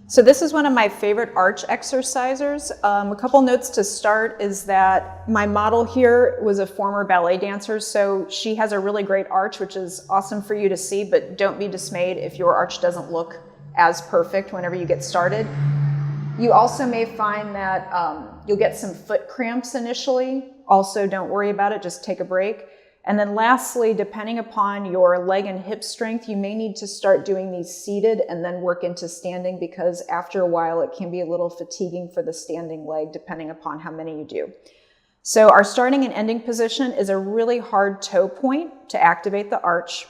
So this is one of my favorite arch exercisers. A couple notes to start is that my model here was a former ballet dancer, so she has a really great arch, which is awesome for you to see, but don't be dismayed if your arch doesn't look as perfect whenever you get started. You also may find that you'll get some foot cramps initially. Also, don't worry about it, just take a break. And then lastly, depending upon your leg and hip strength, you may need to start doing these seated and then work into standing, because after a while it can be a little fatiguing for the standing leg depending upon how many you do. So our starting and ending position is a really hard toe point to activate the arch.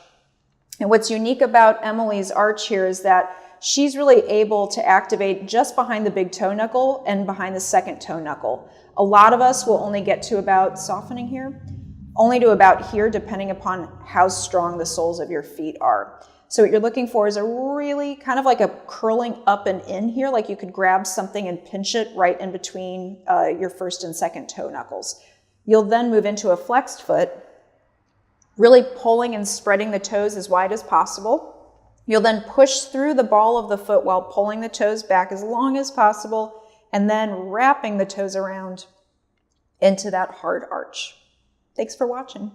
And what's unique about Emily's arch here is that she's really able to activate just behind the big toe knuckle and behind the second toe knuckle. A lot of us will only get to about, softening here, only to about here, depending upon how strong the soles of your feet are. So what you're looking for is a really kind of like a curling up and in here, like you could grab something and pinch it right in between your first and second toe knuckles. You'll then move into a flexed foot, really pulling and spreading the toes as wide as possible. You'll then push through the ball of the foot while pulling the toes back as long as possible, and then wrapping the toes around into that hard arch. Thanks for watching.